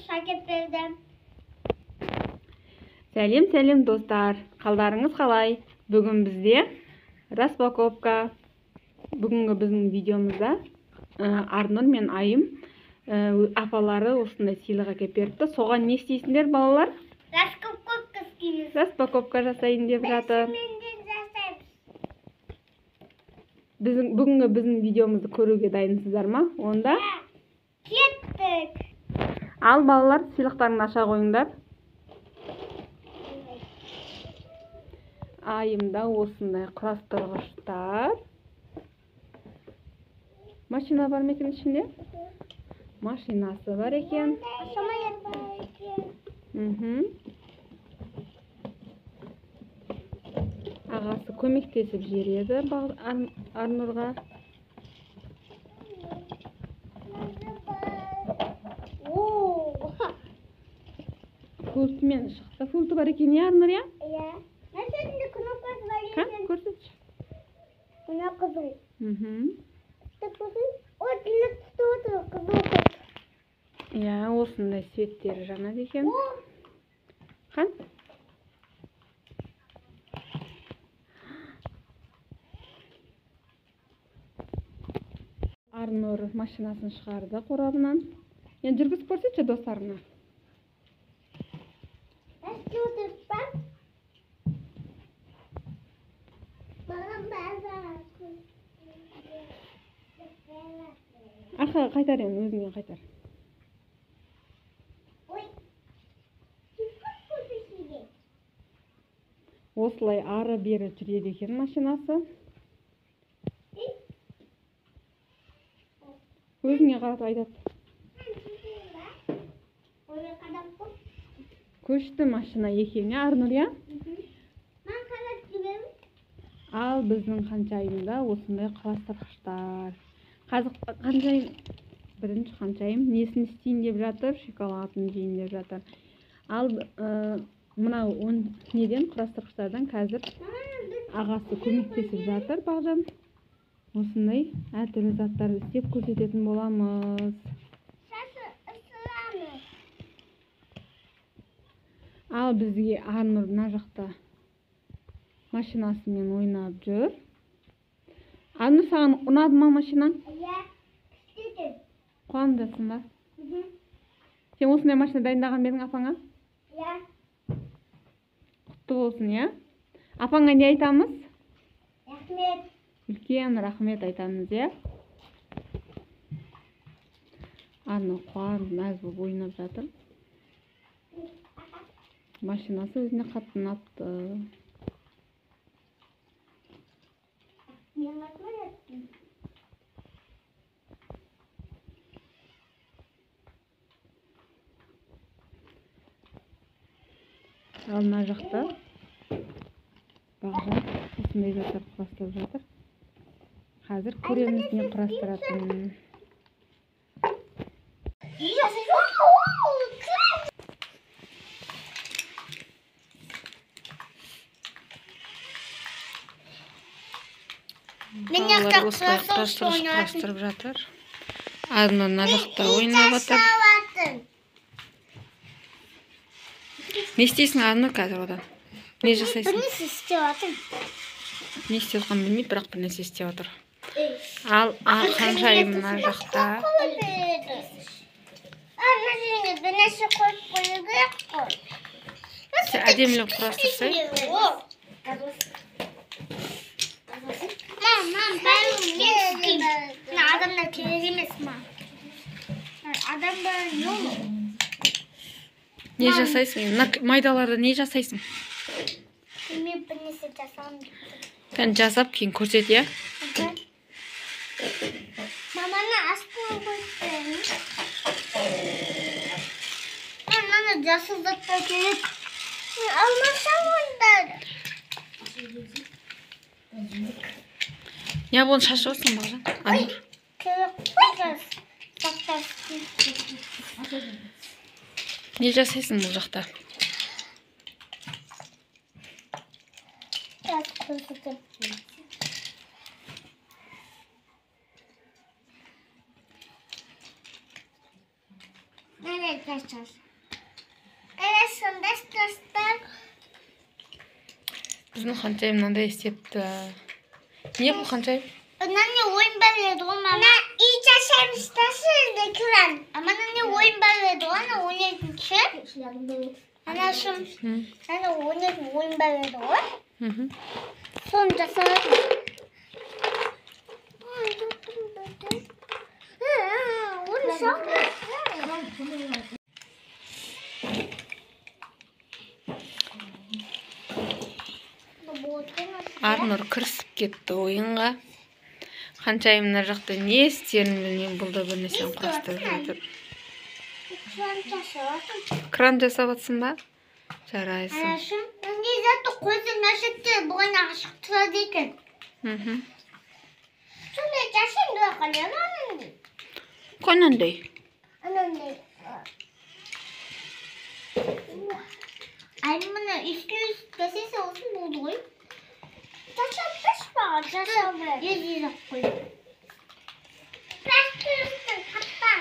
шакет бердім. Сәлем достар. Қалдарыңыз қалай? Бүгін бізде распаковка. Бүгінгі біздің видеомызда Арнұр мен Айым апалары осындай сыйлық әкеліп беріпті. Соған не істейсіңдер, балалар? Распаковка істейміз. Распаковка жасайын деп жатыр. Бүгінгі біздің видеомызды көруге дайынсыздар ма? Онда кеттік. Ал балалар, сыйлықтарыңды аша қойыңдар. Айымда осындай құрастырғыштар. Машина бар ма екен ішінде? Машинасы бар екен. Ағасы көмектесіп жібереді Арнұрға. Пультмен шықты. Пульты бар екен, я, Арнұр, я? Иә. Мәселінде кнопкасы бар екен. Қан, көрсетші. Мына қызыл. Ой, тілік түсті отыр, қызыл көк. Иә, осындай светтері жанады екен. Қан? Арнұр машинасын шығарды қорабынан. Енді жүргізіп көрсетші достарына. Әсте отырып бар. Маған базар. Арқаға қайтар енді, өзіңе қайтар. Ой. Осылай ары бері жүреді екен машинасы. Өзіңе қаратып айтады. Көшті машина екеуіне, Арнұр, я? Мен қарат жүрем. Ал біздің Қаншайымда осындай құрастырғыштар. Қаншайым, бірінші Қаншайым несін істейін деп жатыр, шоколадын жейін деп жатыр. Ал мынау неден құрастырғыштардан қазір ағасы көмектесіп жатыр, Бағжан. Осындай әртүрлі заттарды істеп көрсететін боламыз. Ал бізге Арнұр мына жақта машинасымен ойнап жүр. Арнұр, саған ұнады ма машинаң? Иә, істедім. Қуанымдасың ба? Сен осындай машина дайындаған бердің апаңа? Иә. Құтты болсын, иә? Апаңа не айтамыз? Рахмет. Үлкен рахмет айтамыз, иә? Арнұр қуанып мәз болып ойнап жатыр. Машинасы өзіне қатты ұнапты. Ал мына жақта Бағжан осындай заттар құрастырып жатыр. Қазір көреміз не құрастыратынын. Балалар осылай құрастырып жатыр. Арнұр мына жақта ойнап жатыр. Не істейсің, Арнұр, қазір одан? Не жасайсың? Бірнесі істеп жатыр. Не істеп жатқанын білмейді, бірақ бірнәрсе істеп жатыр. Ал Қаншайым мына жақта. Бірнесі қойып қою керек қой. Сен әдемілеп құрастырсай. Мам, бәрін мен істеймін. Адамдар керек емес, мам. Адамдар не olur? Не жасайсың? Майдаларды не жасайсың? Мен бірнесе жасағым келді. Сен жасап, кейін көрсет, иә? Маманы ашпай қойсын. Маманы жасыл заттар керек. Алмасам ондар. Не bunu şaşırıyorsun Бағжан? Анур. Керек қойғыз. Заттар. Не жасайсың бұл жақта? arkadaşlar. Evet sondaş dostlar. Біздің Ханшайым мынандай істепті. Не бұл Ханшайым? Anne oyun belirledi oğlum. Anne iyice sen istersen de kıran. Ama anne oyun belirledi anne oyun için. Anne şimdi anne oyun belirledi o. Sonra sonra. Onu sonra. Арнұр кірісіп кетті ойынға. Ханшайым мына жақта не істерін білмей, бұл да бір нәрсені құрастырып жатыр. Кран жасап жатсың ба? Жарайсың. Anne zaten koydum nasıldı bu ana aşık tıradıyken. Şöyle yaşın da kalıyor anne. Қойнандай. Anne. Ay bana üstü gazetesi olsun buldu koy. Taşapmış var. Taşapmış. Yüz koy. Plastik hatta.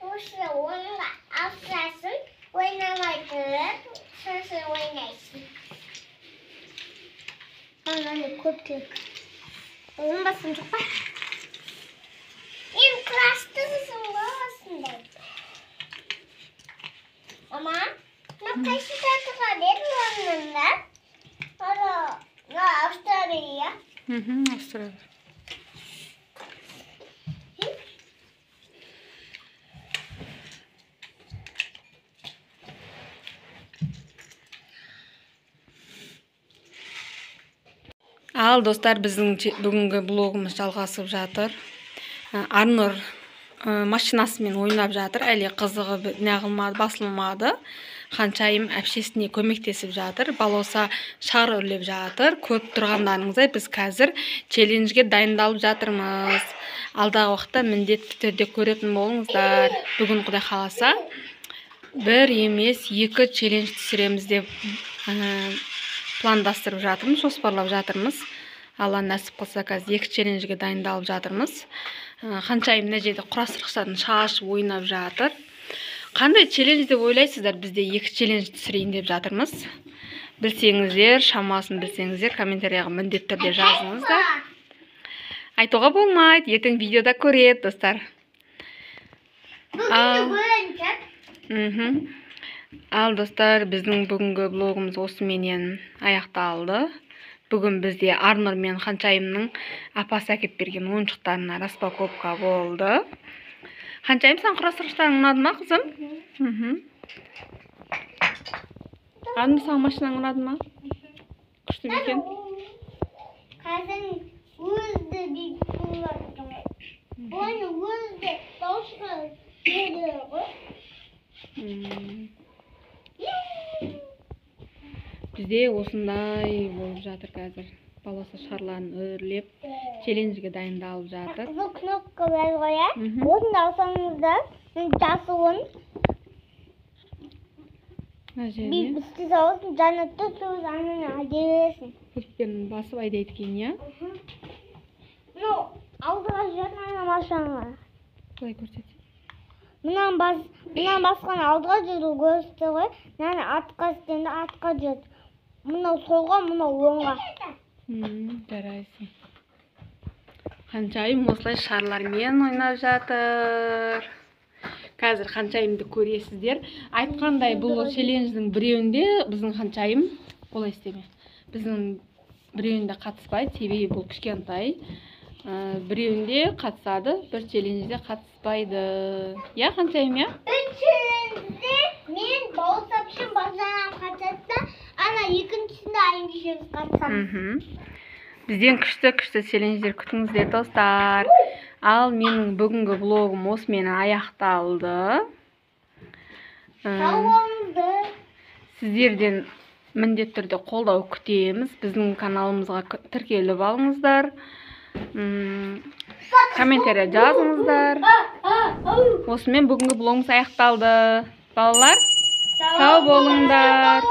O şey onunla aflasın. Oynamaydı. Sözü oynaysın. Anne koptuk. Olmasın çok bak. İlk klasta mısın babasında? Ama kaşı tartığa verir onunla. Ara Avustralya. Австралия. Ал достар, біздің бүгінгі блогымыз жалғасып жатыр. Арнұр машинасымен ойнап жатыр. Әлі қызығы неғылмады, басылмады. Ханшайым әпшесіне көмектесіп жатыр. Балоса шар өрлеп жатыр. Көріп тұрғандарыңыздай біз қазір челленджге дайындалып жатырмыз. Алдағы уақытта міндетті түрде көретін болыңыздар. Бүгін Құдай қаласа бір емес 2 челлендж түсіреміз деп пландастырып жатырмыз, жоспарлап жатырмыз. Алла нәсіп қылса қазір 2 челленджге дайындалып жатырмыз. Ханшайым мына жерде құрастырғыштарын шашып ойнап жатыр. Қандай челлендж деп ойлайсыздар? Бізде 2 челлендж түсірейін деп жатырмыз. Білсеңіздер, шамасын білсеңіздер, комментарияға міндетті түрде жазыңыздар. Айтуға болмайды, ертең видеода көреді, достар. Ал достар, біздің бүгінгі блогымыз осыменен аяқталды. Бүгін бізде Арнұр мен Ханшайымның апасы әкеп берген ойыншықтарына распаковка болды. Ханшайым, сен құрастырғыштарың ұнады ма, қызым? Арнұр, саған машинаң ұнады ма? Күшті екен. Қазір өзді бір болады. Оны өзді дауысқа береді ғой. Бізде осындай болып жатыр қазір. Баласы шарларын өрлеп, челленджге дайындалып жатыр. Бұл кнопка бар ғой, ә? Оны да алсаңыздар, жасуын. Bir üstü olsun, cennette söz annene acelesi. Pultпен басып айдайды екен, иә? Алдыға жүретін ана машинаға. Былай көрсетсе. Мұнан басқан алдыға жүру көрсетті ғой. Нәні артқа істенді, артқа жүрді. Мұнау солға, мұнау оңға. Жарайсың. Ханшайым осылай шарлармен ойнап жатыр. Қазір Ханшайымды көресіздер. Айтқандай, бұл челлендждің біреуінде біздің Ханшайым олай істеме. Біздің біреуінде қатыспайды, себебі бұл кішкентай. Біреуінде қатысады, бір челленджде қатыспайды. Я, Ханшайым, я? Üçüncüde мен Бауырсапшын базарынан қатысты, ана екіншісінде Айымшеміз қатысады. Бізден күшті челлендждер күтіңіздер, достар. Ал менің бүгінгі блогым осымен аяқталды. Сау болыңыздар. Сіздерден міндетті түрде қолдау күтеміз. Біздің каналымызға тіркеліп алыңыздар. Комментария жазыңыздар. Осымен бүгінгі блогымыз аяқталды. Балалар, сау болыңдар.